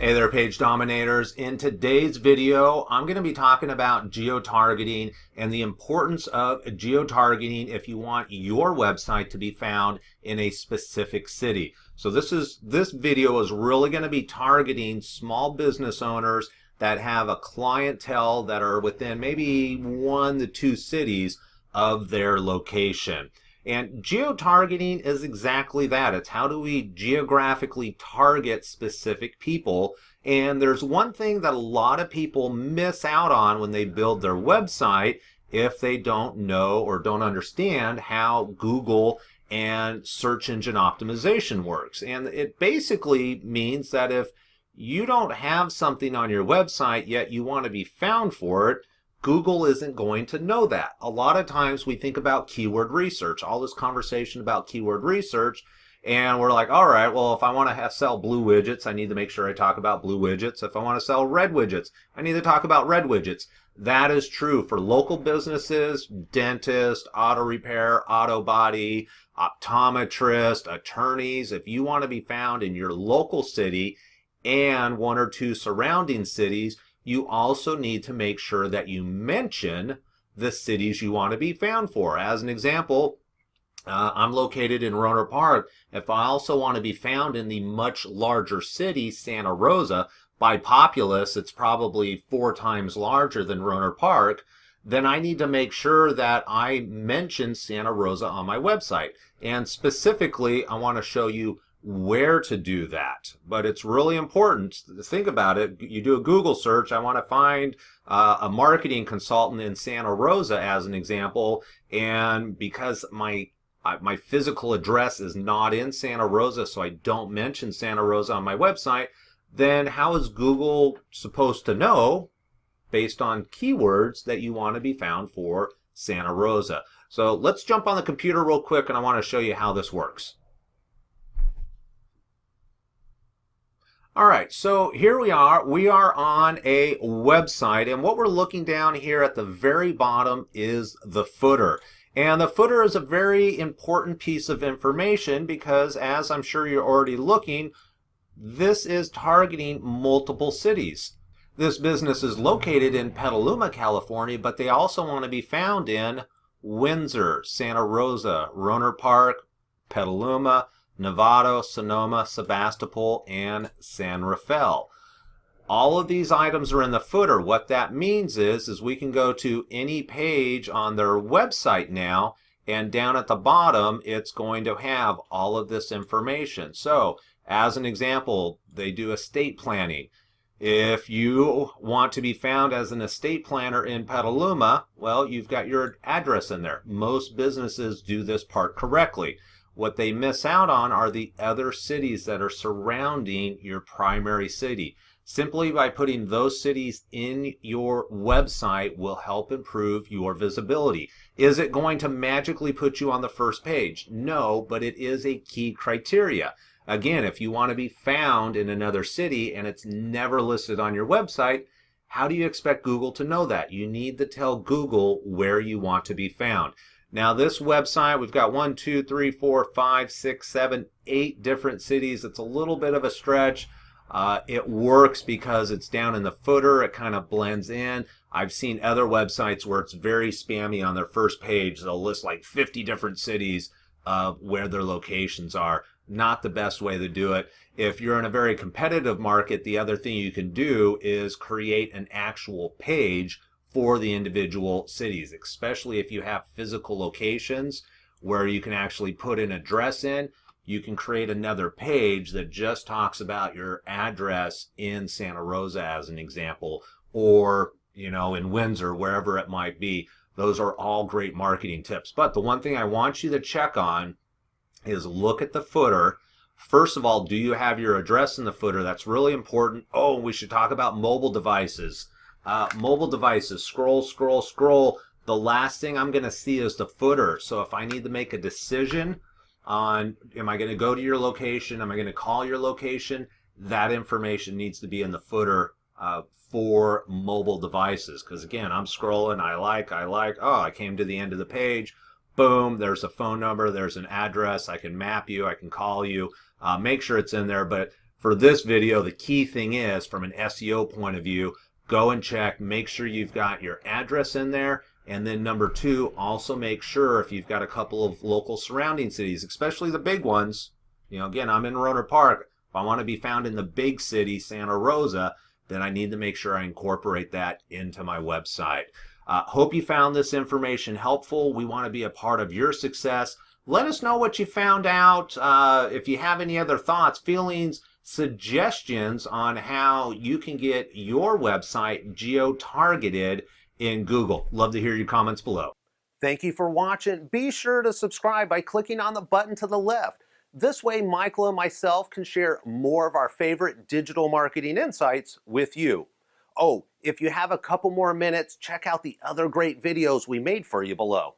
Hey there, page dominators. In today's video, I'm going to be talking about geo-targeting and the importance of geo-targeting if you want your website to be found in a specific city. So this video is really going to be targeting small business owners that have a clientele that are within maybe 1 to 2 cities of their location. And geo-targeting is exactly that. It's how do we geographically target specific people. And there's one thing that a lot of people miss out on when they build their website if they don't know or don't understand how Google and search engine optimization works. And it basically means that if you don't have something on your website yet you want to be found for it, Google isn't going to know that. A lot of times we think about keyword research, all this conversation about keyword research, and we're like, all right, well, if I want to sell blue widgets, I need to make sure I talk about blue widgets. If I want to sell red widgets, I need to talk about red widgets. That is true for local businesses, dentist, auto repair, auto body, optometrist, attorneys. If you want to be found in your local city and 1 or 2 surrounding cities, you also need to make sure that you mention the cities you want to be found for. As an example, I'm located in Rohnert Park. If I also want to be found in the much larger city, Santa Rosa, by populace, it's probably 4 times larger than Rohnert Park, then I need to make sure that I mention Santa Rosa on my website. And specifically, I want to show you where to do that. But it's really important to think about it. You do a Google search, I want to find a marketing consultant in Santa Rosa as an example, and because my physical address is not in Santa Rosa, so I don't mention Santa Rosa on my website, then how is Google supposed to know, based on keywords, that you want to be found for Santa Rosa? So let's jump on the computer real quick and I want to show you how this works. All right, so here we are. We are on a website, and what we're looking down here at the very bottom is the footer. And the footer is a very important piece of information because, as I'm sure you're already looking, this is targeting multiple cities. This business is located in Petaluma, California, but they also want to be found in Windsor, Santa Rosa, Rohnert Park, Petaluma, Novato, Sonoma, Sebastopol, and San Rafael. All of these items are in the footer. What that means is we can go to any page on their website now, and down at the bottom, it's going to have all of this information. So, as an example, they do estate planning. If you want to be found as an estate planner in Petaluma, well, you've got your address in there. Most businesses do this part correctly. What they miss out on are the other cities that are surrounding your primary city. Simply by putting those cities in your website will help improve your visibility. Is it going to magically put you on the first page? No, but it is a key criteria. Again, if you want to be found in another city and it's never listed on your website, how do you expect Google to know that? You need to tell Google where you want to be found. Now this website, we've got 1, 2, 3, 4, 5, 6, 7, 8 different cities. It's a little bit of a stretch. It works because it's down in the footer. It kind of blends in. I've seen other websites where it's very spammy on their first page. They'll list like 50 different cities where their locations are. Not the best way to do it. If you're in a very competitive market, the other thing you can do is create an actual page for the individual cities, especially if you have physical locations where you can actually put an address in. You can create another page that just talks about your address in Santa Rosa as an example, or in Windsor, wherever it might be. Those are all great marketing tips. But the one thing I want you to check on is look at the footer. First of all, do you have your address in the footer? That's really important. Oh, we should talk about mobile devices. Mobile devices, scroll, scroll, scroll. The last thing I'm going to see is the footer. So if I need to make a decision on, am I going to go to your location? Am I going to call your location? That information needs to be in the footer for mobile devices. Because again, I'm scrolling, I like, oh, I came to the end of the page. boom, there's a phone number, there's an address, I can map you, I can call you, make sure it's in there. But for this video, the key thing is, from an SEO point of view, go and check, make sure you've got your address in there. And then number two, also make sure if you've got a couple of local surrounding cities, especially the big ones. Again, I'm in Rohnert Park. If I want to be found in the big city, Santa Rosa, then I need to make sure I incorporate that into my website. Hope you found this information helpful. We want to be a part of your success. Let us know what you found out. If you have any other thoughts, feelings, suggestions on how you can get your website geo-targeted in Google. Love to hear your comments below. Thank you for watching. Be sure to subscribe by clicking on the button to the left. This way, Michael and myself can share more of our favorite digital marketing insights with you. Oh, if you have a couple more minutes, check out the other great videos we made for you below.